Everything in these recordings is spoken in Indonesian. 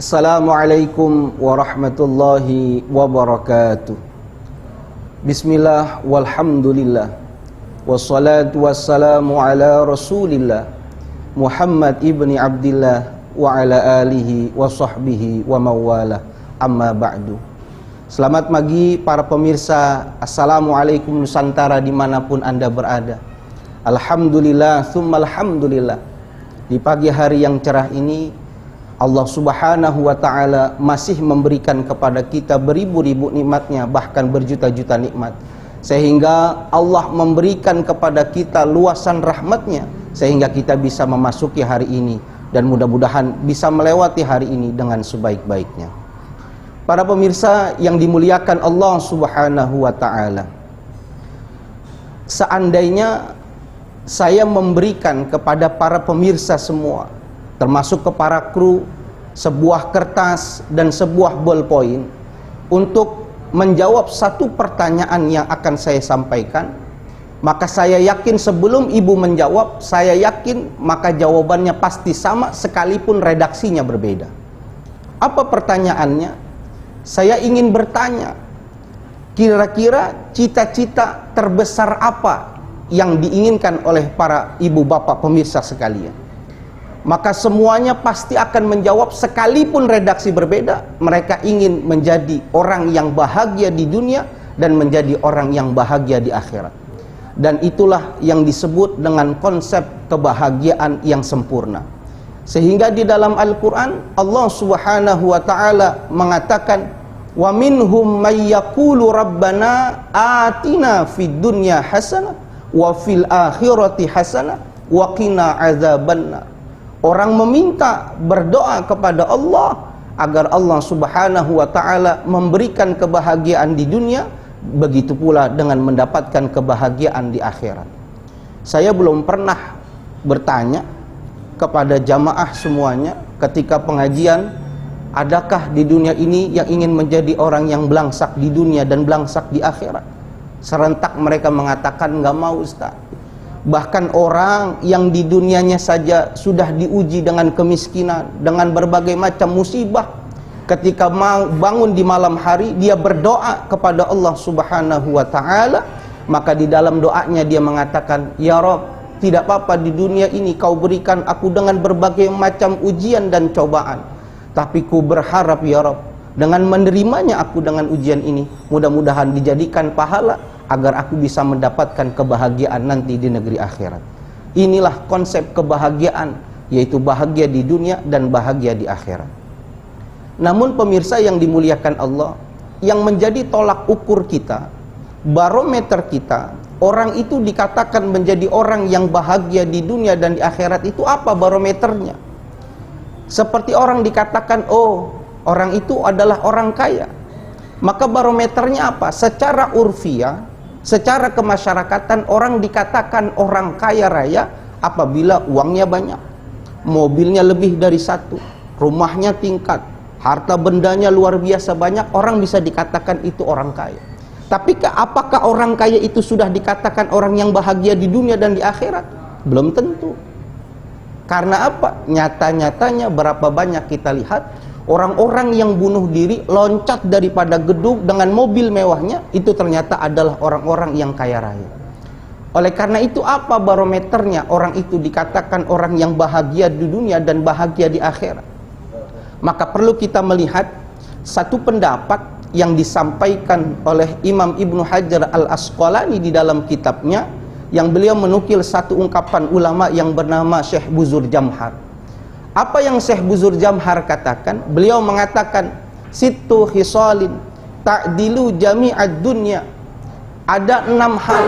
Assalamualaikum warahmatullahi wabarakatuh. Bismillah walhamdulillah, wassalatu wassalamu ala rasulillah Muhammad ibni Abdillah wa ala alihi wa sahbihi wa mawala, amma ba'du. Selamat pagi para pemirsa. Assalamualaikum Nusantara dimanapun anda berada. Alhamdulillah thumma alhamdulillah, di pagi hari yang cerah ini Allah subhanahu wa ta'ala masih memberikan kepada kita beribu-ribu nikmatnya, bahkan berjuta-juta nikmat, sehingga Allah memberikan kepada kita luasan rahmatnya, sehingga kita bisa memasuki hari ini dan mudah-mudahan bisa melewati hari ini dengan sebaik-baiknya. Para pemirsa yang dimuliakan Allah subhanahu wa ta'ala, seandainya saya memberikan kepada para pemirsa semua, termasuk ke para kru, sebuah kertas dan sebuah ballpoint untuk menjawab satu pertanyaan yang akan saya sampaikan, maka saya yakin sebelum ibu menjawab, saya yakin maka jawabannya pasti sama sekalipun redaksinya berbeda. Apa pertanyaannya? Saya ingin bertanya, kira-kira cita-cita terbesar apa yang diinginkan oleh para ibu bapak pemirsa sekalian? Maka semuanya pasti akan menjawab sekalipun redaksi berbeda. Mereka ingin menjadi orang yang bahagia di dunia dan menjadi orang yang bahagia di akhirat. Dan itulah yang disebut dengan konsep kebahagiaan yang sempurna. Sehingga di dalam Al-Quran Allah subhanahu wa ta'ala mengatakan, wa minhum may yaqulu rabbana atina fid dunya hasanah wa fil akhirati hasanah wa qina azabannar. Orang meminta, berdoa kepada Allah agar Allah subhanahu wa ta'ala memberikan kebahagiaan di dunia, begitu pula dengan mendapatkan kebahagiaan di akhirat. Saya belum pernah bertanya kepada jamaah semuanya ketika pengajian, adakah di dunia ini yang ingin menjadi orang yang belangsak di dunia dan belangsak di akhirat? Serentak mereka mengatakan, enggak mau Ustaz. Bahkan orang yang di dunianya saja sudah diuji dengan kemiskinan, dengan berbagai macam musibah, ketika bangun di malam hari dia berdoa kepada Allah subhanahu wa ta'ala, maka di dalam doanya dia mengatakan, ya Rabb, tidak apa-apa di dunia ini kau berikan aku dengan berbagai macam ujian dan cobaan, tapi ku berharap ya Rabb, dengan menerimanya aku dengan ujian ini, mudah-mudahan dijadikan pahala agar aku bisa mendapatkan kebahagiaan nanti di negeri akhirat. Inilah konsep kebahagiaan, yaitu bahagia di dunia dan bahagia di akhirat. Namun pemirsa yang dimuliakan Allah, yang menjadi tolak ukur kita, barometer kita, orang itu dikatakan menjadi orang yang bahagia di dunia dan di akhirat, itu apa barometernya? Seperti orang dikatakan, oh orang itu adalah orang kaya, maka barometernya apa? Secara urfiah, secara kemasyarakatan, orang dikatakan orang kaya raya apabila uangnya banyak, mobilnya lebih dari satu, rumahnya tingkat, harta bendanya luar biasa banyak, orang bisa dikatakan itu orang kaya. Tapi apakah orang kaya itu sudah dikatakan orang yang bahagia di dunia dan di akhirat? Belum tentu. Karena apa? Nyata-nyatanya berapa banyak kita lihat orang-orang yang bunuh diri, loncat daripada gedung dengan mobil mewahnya, itu ternyata adalah orang-orang yang kaya raya. Oleh karena itu, apa barometernya orang itu dikatakan orang yang bahagia di dunia dan bahagia di akhirat? Maka perlu kita melihat satu pendapat yang disampaikan oleh Imam Ibnu Hajar Al-Asqalani di dalam kitabnya, yang beliau menukil satu ungkapan ulama yang bernama Syekh Buzur Jamhar. Apa yang Syekh Buzur Jamhar katakan? Beliau mengatakan, sittu khisalin ta'dilu jami'ad dunya. Ada 6 hal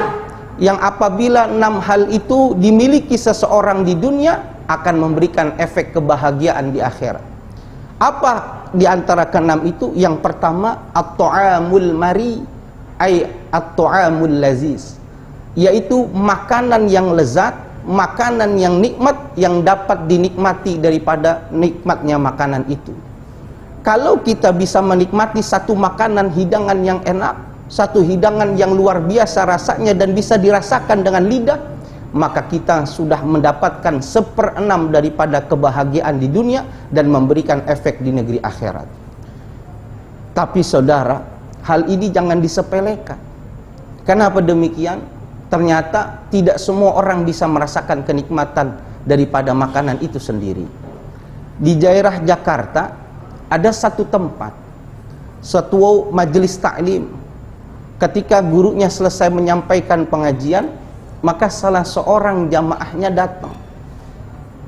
yang apabila 6 hal itu dimiliki seseorang di dunia akan memberikan efek kebahagiaan di akhirat. Apa di antara ke-6 itu? Yang pertama, at-ta'amul mari, ay at-ta'amul laziz, yaitu makanan yang lezat, makanan yang nikmat, yang dapat dinikmati daripada nikmatnya makanan itu. Kalau kita bisa menikmati satu makanan hidangan yang enak, satu hidangan yang luar biasa rasanya dan bisa dirasakan dengan lidah, maka kita sudah mendapatkan 1/6 daripada kebahagiaan di dunia dan memberikan efek di negeri akhirat. Tapi saudara, hal ini jangan disepelekan. Kenapa demikian? Ternyata tidak semua orang bisa merasakan kenikmatan daripada makanan itu sendiri. Di daerah Jakarta ada satu tempat, satu majelis taklim. Ketika gurunya selesai menyampaikan pengajian, maka salah seorang jamaahnya datang.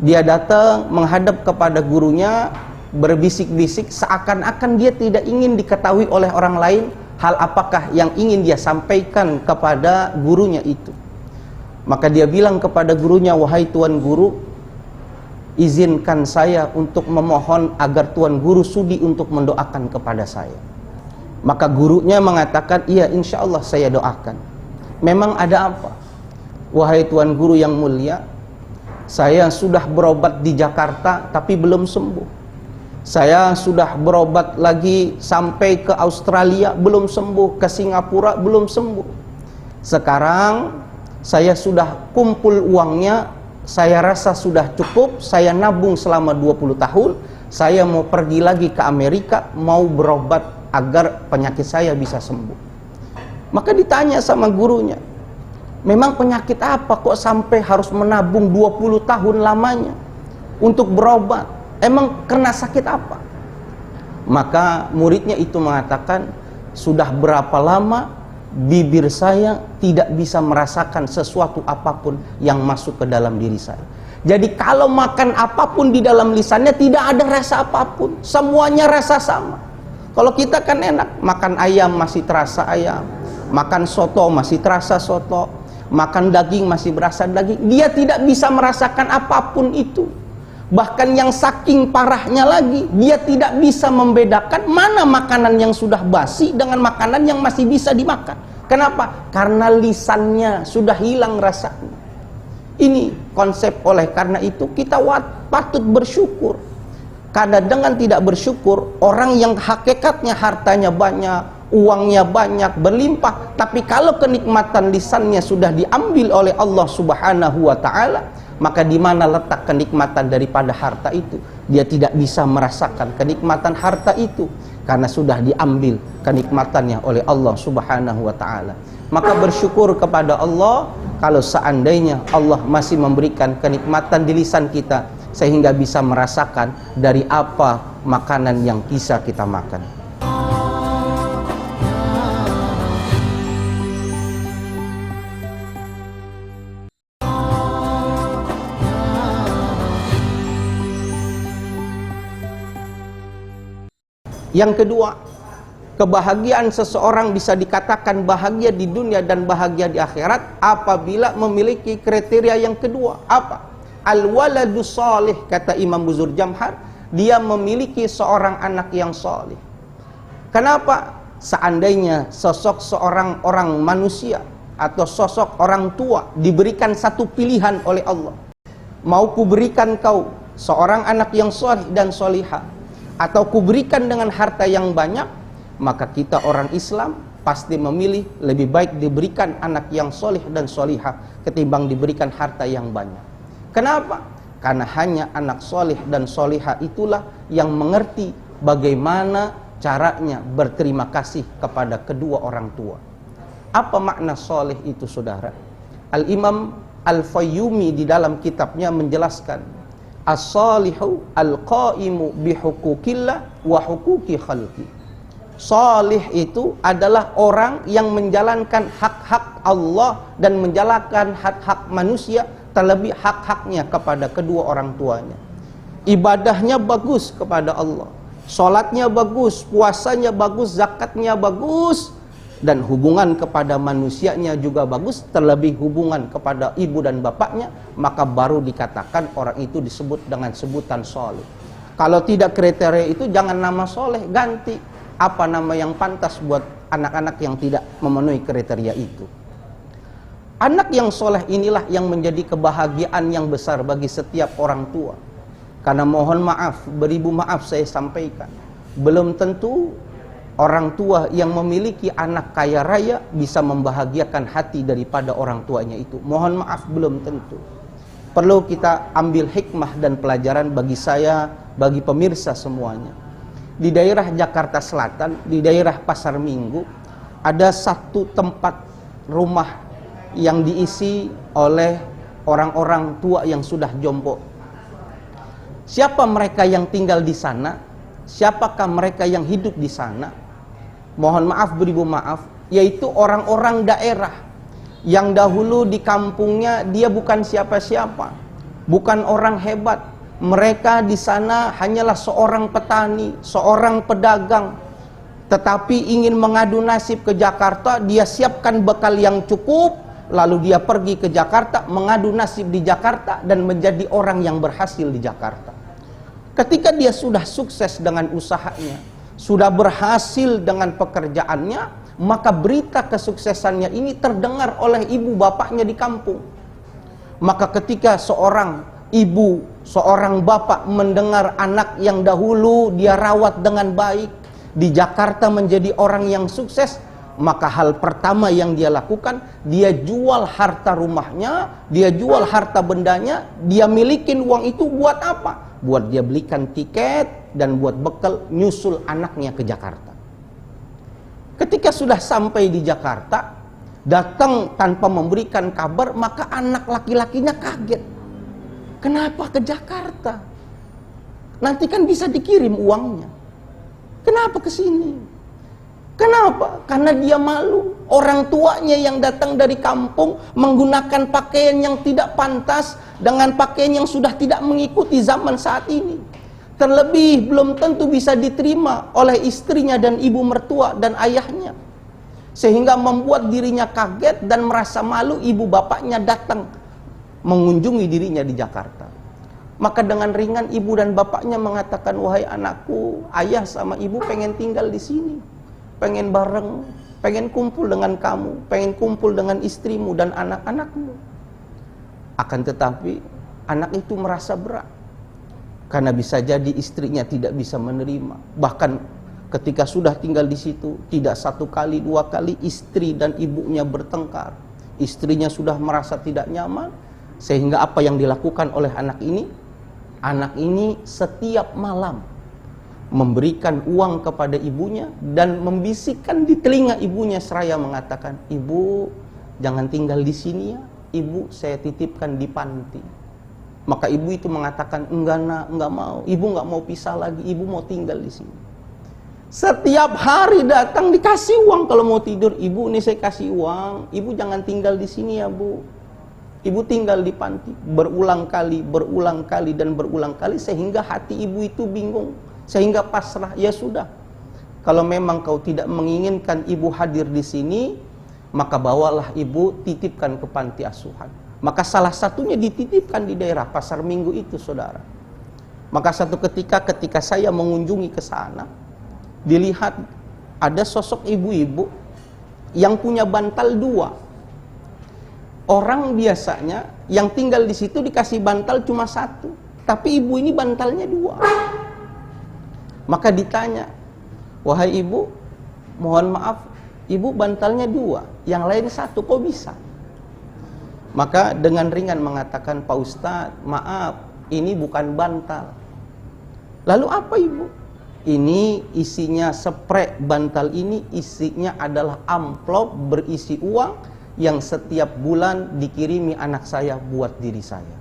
Dia datang menghadap kepada gurunya, berbisik-bisik, seakan-akan dia tidak ingin diketahui oleh orang lain hal apakah yang ingin dia sampaikan kepada gurunya itu. Maka dia bilang kepada gurunya, "Wahai Tuan Guru, izinkan saya untuk memohon agar Tuan Guru sudi untuk mendoakan kepada saya." Maka gurunya mengatakan, "Iya, insya Allah saya doakan." "Memang ada apa?" "Wahai Tuan Guru yang mulia, saya sudah berobat di Jakarta tapi belum sembuh. Saya sudah berobat lagi sampai ke Australia belum sembuh, ke Singapura belum sembuh. Sekarang saya sudah kumpul uangnya, saya rasa sudah cukup, saya nabung selama 20 tahun, saya mau pergi lagi ke Amerika, mau berobat agar penyakit saya bisa sembuh." Maka ditanya sama gurunya, "Memang penyakit apa kok sampai harus menabung 20 tahun lamanya untuk berobat? Emang kena sakit apa?" Maka muridnya itu mengatakan, "Sudah berapa lama bibir saya tidak bisa merasakan sesuatu apapun yang masuk ke dalam diri saya. Jadi kalau makan apapun di dalam lisannya tidak ada rasa apapun, semuanya rasa sama. Kalau kita kan enak, makan ayam masih terasa ayam, makan soto masih terasa soto, makan daging masih berasa daging. Dia tidak bisa merasakan apapun itu. Bahkan yang saking parahnya lagi, dia tidak bisa membedakan mana makanan yang sudah basi dengan makanan yang masih bisa dimakan. Kenapa? Karena lisannya sudah hilang rasanya. Ini konsep. Oleh karena itu kita patut bersyukur. Karena dengan tidak bersyukur, orang yang hakikatnya hartanya banyak, uangnya banyak, berlimpah, tapi kalau kenikmatan lisannya sudah diambil oleh Allah Subhanahu wa ta'ala, maka di mana letak kenikmatan daripada harta itu? Dia tidak bisa merasakan kenikmatan harta itu karena sudah diambil kenikmatannya oleh Allah Subhanahu wa ta'ala. Maka bersyukur kepada Allah kalau seandainya Allah masih memberikan kenikmatan di lisan kita sehingga bisa merasakan dari apa makanan yang bisa kita makan. Yang kedua, kebahagiaan seseorang bisa dikatakan bahagia di dunia dan bahagia di akhirat apabila memiliki kriteria yang kedua. Apa? Al-waladu salih, kata Imam Buzur Jamhar, dia memiliki seorang anak yang salih. Kenapa? Seandainya sosok seorang orang manusia atau sosok orang tua diberikan satu pilihan oleh Allah, mau kuberikan kau seorang anak yang salih dan salihah, atau kuberikan dengan harta yang banyak, maka kita orang Islam pasti memilih lebih baik diberikan anak yang solih dan solihah ketimbang diberikan harta yang banyak. Kenapa? Karena hanya anak solih dan solihah itulah yang mengerti bagaimana caranya berterima kasih kepada kedua orang tua. Apa makna solih itu, saudara? Al-Imam Al-Fayyumi di dalam kitabnya menjelaskan, as-salihu al-qaimu bihuquqillah wa huquqi khalqi. Salih itu adalah orang yang menjalankan hak-hak Allah dan menjalankan hak-hak manusia, terlebih hak-haknya kepada kedua orang tuanya. Ibadahnya bagus kepada Allah, salatnya bagus, puasanya bagus, zakatnya bagus, dan hubungan kepada manusianya juga bagus, terlebih hubungan kepada ibu dan bapaknya, maka baru dikatakan orang itu disebut dengan sebutan soleh. Kalau tidak kriteria itu, jangan nama soleh, ganti apa nama yang pantas buat anak-anak yang tidak memenuhi kriteria itu. Anak yang soleh inilah yang menjadi kebahagiaan yang besar bagi setiap orang tua. Karena mohon maaf, beribu maaf saya sampaikan, belum tentu orang tua yang memiliki anak kaya raya bisa membahagiakan hati daripada orang tuanya itu? Mohon maaf, belum tentu. Perlu kita ambil hikmah dan pelajaran bagi saya, bagi pemirsa semuanya. Di daerah Jakarta Selatan, di daerah Pasar Minggu, ada satu tempat rumah yang diisi oleh orang-orang tua yang sudah jompo. Siapa mereka yang tinggal di sana? Siapakah mereka yang hidup di sana? Mohon maaf beribu maaf, yaitu orang-orang daerah yang dahulu di kampungnya dia bukan siapa-siapa, bukan orang hebat. Mereka di sana hanyalah seorang petani, seorang pedagang, tetapi ingin mengadu nasib ke Jakarta. Dia siapkan bekal yang cukup, lalu dia pergi ke Jakarta, mengadu nasib di Jakarta dan menjadi orang yang berhasil di Jakarta. Ketika dia sudah sukses dengan usahanya, sudah berhasil dengan pekerjaannya, maka berita kesuksesannya ini terdengar oleh ibu bapaknya di kampung. Maka ketika seorang ibu, seorang bapak mendengar anak yang dahulu dia rawat dengan baik di Jakarta menjadi orang yang sukses, maka hal pertama yang dia lakukan, dia jual harta rumahnya, dia jual harta bendanya, dia milikin uang itu buat apa? Buat dia belikan tiket dan buat bekal nyusul anaknya ke Jakarta. Ketika sudah sampai di Jakarta, datang tanpa memberikan kabar, maka anak laki-lakinya kaget. Kenapa ke Jakarta? Nanti kan bisa dikirim uangnya. Kenapa ke sini? Kenapa? Karena dia malu. Orang tuanya yang datang dari kampung menggunakan pakaian yang tidak pantas, dengan pakaian yang sudah tidak mengikuti zaman saat ini. Terlebih belum tentu bisa diterima oleh istrinya dan ibu mertua dan ayahnya. Sehingga membuat dirinya kaget dan merasa malu. Ibu bapaknya datang mengunjungi dirinya di Jakarta. Maka dengan ringan ibu dan bapaknya mengatakan, wahai anakku, ayah sama ibu pengen tinggal di sini, pengen bareng, pengen kumpul dengan kamu, pengen kumpul dengan istrimu dan anak-anakmu. Akan tetapi anak itu merasa berat, karena bisa jadi istrinya tidak bisa menerima. Bahkan ketika sudah tinggal di situ, tidak satu kali dua kali istri dan ibunya bertengkar. Istrinya sudah merasa tidak nyaman, sehingga apa yang dilakukan oleh anak ini? Anak ini setiap malam memberikan uang kepada ibunya dan membisikkan di telinga ibunya seraya mengatakan, ibu jangan tinggal di sini ya, ibu saya titipkan di panti. Maka ibu itu mengatakan, enggak nak, enggak mau, ibu enggak mau pisah lagi, ibu mau tinggal di sini. Setiap hari datang dikasih uang kalau mau tidur, ibu ini saya kasih uang, ibu jangan tinggal di sini ya bu. Ibu tinggal di panti. Berulang kali dan berulang kali, sehingga hati ibu itu bingung, sehingga pasrah. Ya sudah, kalau memang kau tidak menginginkan ibu hadir di sini, maka bawalah ibu, titipkan ke panti asuhan. Maka salah satunya dititipkan di daerah Pasar Minggu itu, saudara. Maka satu ketika saya mengunjungi ke sana, dilihat ada sosok ibu-ibu yang punya bantal dua. Orang biasanya yang tinggal di situ dikasih bantal cuma satu, tapi ibu ini bantalnya dua. Maka ditanya, wahai ibu, mohon maaf, ibu bantalnya dua, yang lain satu, kok bisa? Maka dengan ringan mengatakan, Pak Ustadz, maaf, ini bukan bantal. Lalu apa ibu? Ini isinya sprei. Bantal ini isinya adalah amplop berisi uang yang setiap bulan dikirimi anak saya buat diri saya.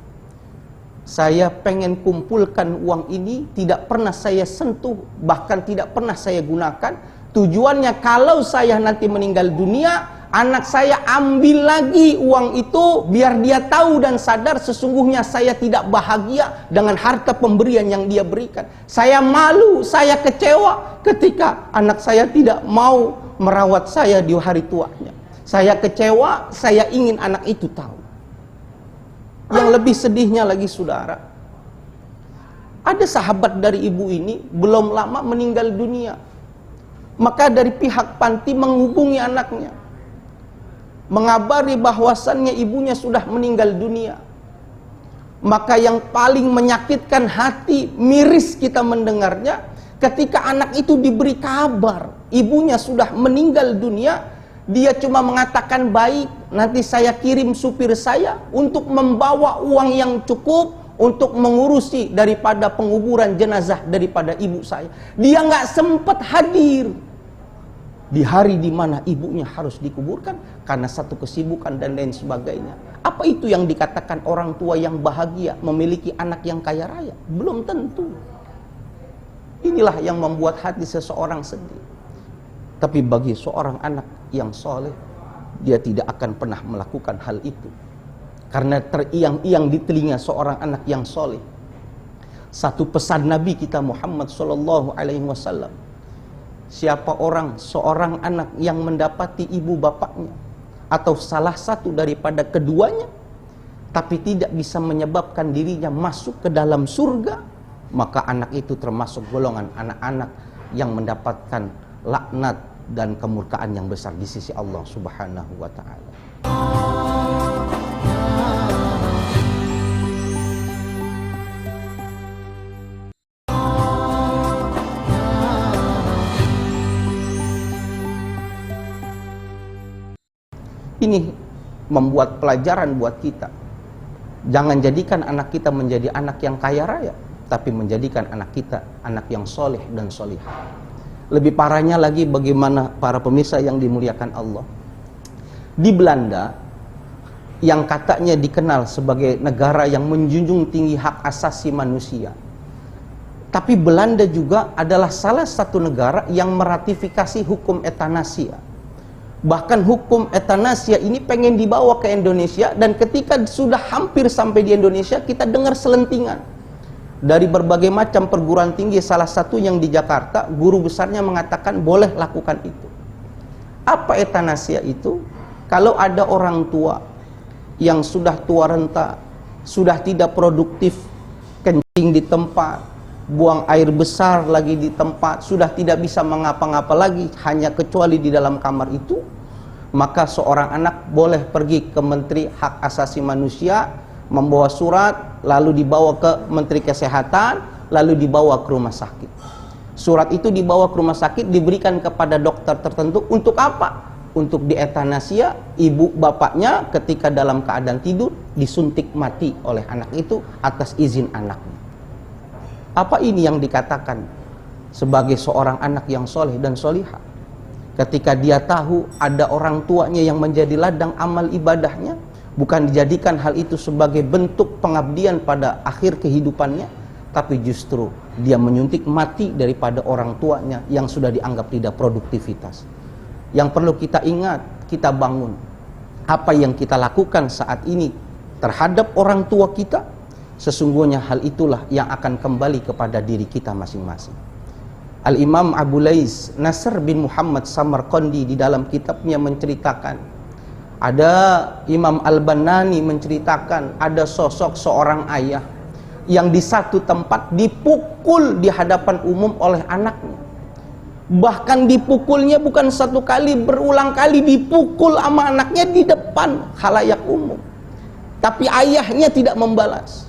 Saya pengen kumpulkan uang ini, tidak pernah saya sentuh, bahkan tidak pernah saya gunakan. Tujuannya kalau saya nanti meninggal dunia, anak saya ambil lagi uang itu, biar dia tahu dan sadar sesungguhnya saya tidak bahagia dengan harta pemberian yang dia berikan. Saya malu, saya kecewa ketika anak saya tidak mau merawat saya di hari tuanya. Saya kecewa, saya ingin anak itu tahu. Yang lebih sedihnya lagi, saudara, ada sahabat dari ibu ini belum lama meninggal dunia. Maka dari pihak panti menghubungi anaknya, mengabari bahwasannya ibunya sudah meninggal dunia. Maka yang paling menyakitkan hati, miris kita mendengarnya, Ketika anak itu diberi kabar ibunya sudah meninggal dunia, dia cuma mengatakan, baik, nanti saya kirim supir saya untuk membawa uang yang cukup untuk mengurusi daripada penguburan jenazah daripada ibu saya. Dia nggak sempat hadir di hari di mana ibunya harus dikuburkan karena satu kesibukan dan lain sebagainya. Apa itu yang dikatakan orang tua yang bahagia memiliki anak yang kaya raya? Belum tentu. Inilah yang membuat hati seseorang sedih. Tapi bagi seorang anak yang soleh, dia tidak akan pernah melakukan hal itu. Karena teriang-iang di telinga seorang anak yang soleh satu pesan Nabi kita Muhammad SAW. Siapa seorang anak yang mendapati ibu bapaknya atau salah satu daripada keduanya, tapi tidak bisa menyebabkan dirinya masuk ke dalam surga, maka anak itu termasuk golongan anak-anak yang mendapatkan laknat dan kemurkaan yang besar di sisi Allah Subhanahu wa ta'ala. Ini membuat pelajaran buat kita. Jangan jadikan anak kita menjadi anak yang kaya raya, tapi menjadikan anak kita anak yang soleh dan solihah. Lebih parahnya lagi bagaimana para pemirsa yang dimuliakan Allah. Di Belanda, yang katanya dikenal sebagai negara yang menjunjung tinggi hak asasi manusia, tapi Belanda juga adalah salah satu negara yang meratifikasi hukum etanasia. Bahkan hukum etanasia ini pengen dibawa ke Indonesia, dan ketika sudah hampir sampai di Indonesia, kita dengar selentingan dari berbagai macam perguruan tinggi, salah satu yang di Jakarta, guru besarnya mengatakan boleh lakukan itu. Apa etanasia itu? Kalau ada orang tua yang sudah tua renta, sudah tidak produktif, kencing di tempat, buang air besar lagi di tempat, sudah tidak bisa mengapa-ngapa lagi, hanya kecuali di dalam kamar itu, maka seorang anak boleh pergi ke Menteri Hak Asasi Manusia, membawa surat, lalu dibawa ke Menteri Kesehatan, lalu dibawa ke rumah sakit. Surat itu dibawa ke rumah sakit, diberikan kepada dokter tertentu. Untuk apa? Untuk dietanasia ibu bapaknya ketika dalam keadaan tidur, disuntik mati oleh anak itu atas izin anaknya. Apa ini yang dikatakan sebagai seorang anak yang soleh dan solihah? Ketika dia tahu ada orang tuanya yang menjadi ladang amal ibadahnya, bukan dijadikan hal itu sebagai bentuk pengabdian pada akhir kehidupannya, tapi justru dia menyuntik mati daripada orang tuanya yang sudah dianggap tidak produktivitas. Yang perlu kita ingat, kita bangun. Apa yang kita lakukan saat ini terhadap orang tua kita, sesungguhnya hal itulah yang akan kembali kepada diri kita masing-masing. Al-Imam Abu Lais Nasr bin Muhammad Samarqandi di dalam kitabnya menceritakan, ada Imam Al-Banani menceritakan, ada sosok seorang ayah yang di satu tempat dipukul di hadapan umum oleh anaknya. Bahkan dipukulnya bukan satu kali, berulang kali dipukul sama anaknya di depan khalayak umum. Tapi ayahnya tidak membalas.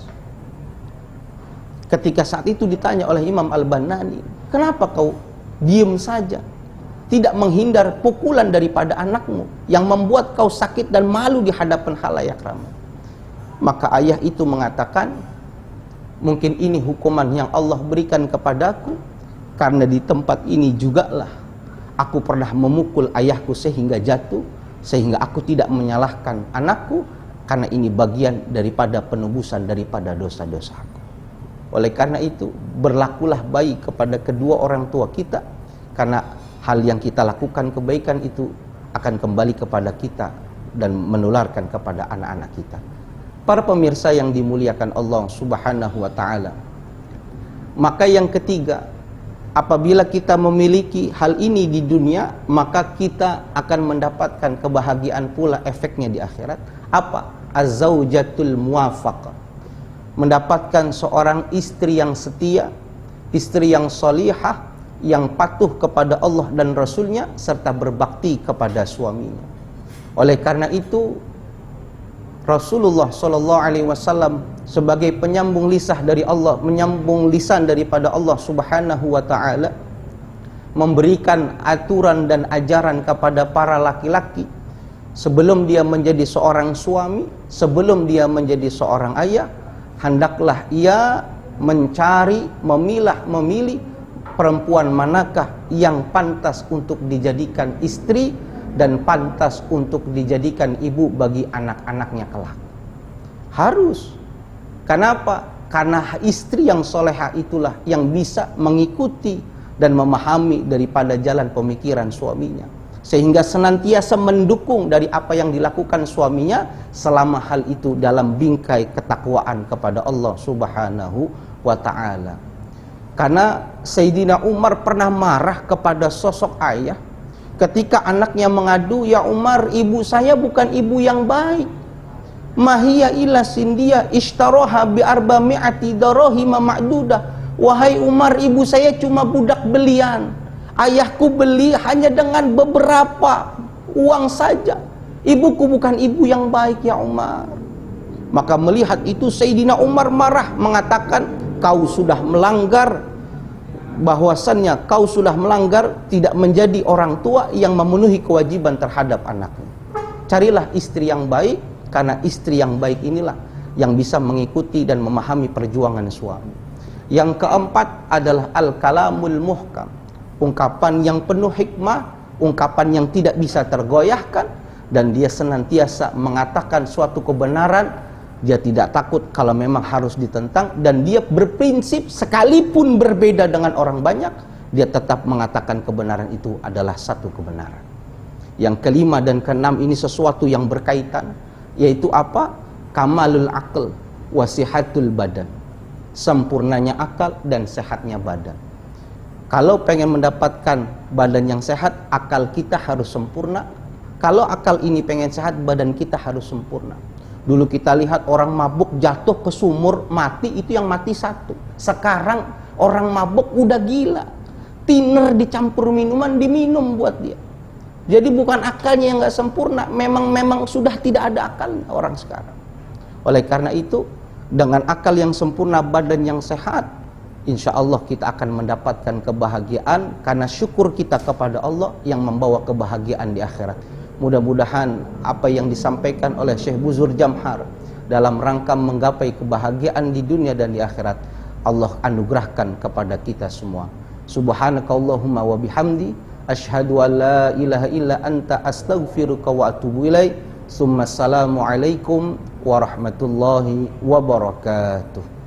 Ketika saat itu ditanya oleh Imam Al-Banani, kenapa kau diem saja, tidak menghindar pukulan daripada anakmu yang membuat kau sakit dan malu di hadapan khalayak ramai? Maka ayah itu mengatakan, mungkin ini hukuman yang Allah berikan kepadaku, karena di tempat ini jugalah aku pernah memukul ayahku sehingga jatuh, sehingga aku tidak menyalahkan anakku, karena ini bagian daripada penebusan daripada dosa-dosaku. Oleh karena itu, berlakulah baik kepada kedua orang tua kita, karena hal yang kita lakukan kebaikan itu akan kembali kepada kita dan menularkan kepada anak-anak kita. Para pemirsa yang dimuliakan Allah Subhanahu wa ta'ala, maka yang ketiga, apabila kita memiliki hal ini di dunia, maka kita akan mendapatkan kebahagiaan pula efeknya di akhirat. Apa? Az-zawjatul muwafaqah. Mendapatkan seorang istri yang setia, istri yang solihah, yang patuh kepada Allah dan Rasulnya, serta berbakti kepada suaminya. Oleh karena itu, Rasulullah sallallahu alaihi wasallam sebagai penyambung lisan dari Allah, menyambung lisan daripada Allah Subhanahu wa taala, memberikan aturan dan ajaran kepada para laki-laki sebelum dia menjadi seorang suami, sebelum dia menjadi seorang ayah, hendaklah ia mencari, memilah, memilih perempuan manakah yang pantas untuk dijadikan istri dan pantas untuk dijadikan ibu bagi anak-anaknya kelak. Harus. Kenapa? Karena istri yang soleha itulah yang bisa mengikuti dan memahami daripada jalan pemikiran suaminya, sehingga senantiasa mendukung dari apa yang dilakukan suaminya selama hal itu dalam bingkai ketakwaan kepada Allah Subhanahu wa ta'ala. Karena Sayyidina Umar pernah marah kepada sosok ayah ketika anaknya mengadu, "Ya Umar, ibu saya bukan ibu yang baik. Mahiya illa sindia ishtaroha bi arba'mi'ati darahima ma'dudah." Wahai Umar, ibu saya cuma budak belian. Ayahku beli hanya dengan beberapa uang saja. Ibuku bukan ibu yang baik ya Umar. Maka melihat itu Sayyidina Umar marah, mengatakan, "Kau sudah melanggar, bahwasannya kau sudah melanggar tidak menjadi orang tua yang memenuhi kewajiban terhadap anaknya. Carilah istri yang baik, karena istri yang baik inilah yang bisa mengikuti dan memahami perjuangan suami." Yang keempat adalah al-kalamul muhkam, ungkapan yang penuh hikmah, ungkapan yang tidak bisa tergoyahkan, dan dia senantiasa mengatakan suatu kebenaran. Dia tidak takut kalau memang harus ditentang, dan dia berprinsip sekalipun berbeda dengan orang banyak, dia tetap mengatakan kebenaran itu adalah satu kebenaran. Yang kelima dan keenam ini sesuatu yang berkaitan, yaitu apa? Kamalul aql wasihatul badan, sempurnanya akal dan sehatnya badan. Kalau pengen mendapatkan badan yang sehat, akal kita harus sempurna. Kalau akal ini pengen sehat, badan kita harus sempurna. Dulu kita lihat orang mabuk jatuh ke sumur, mati, itu yang mati satu. Sekarang orang mabuk udah gila, tiner dicampur minuman, diminum buat dia. Jadi bukan akalnya yang gak sempurna, memang sudah tidak ada akalnya orang sekarang. Oleh karena itu, dengan akal yang sempurna, badan yang sehat, insya Allah kita akan mendapatkan kebahagiaan, karena syukur kita kepada Allah yang membawa kebahagiaan di akhirat. Mudah-mudahan apa yang disampaikan oleh Syekh Buzur Jamhar dalam rangka menggapai kebahagiaan di dunia dan di akhirat, Allah anugerahkan kepada kita semua. Subhanakallahumma wa bihamdi, asyhadu an la ilaha illa anta astaghfiruka wa atubu ilaik. Assalamualaikum warahmatullahi wabarakatuh.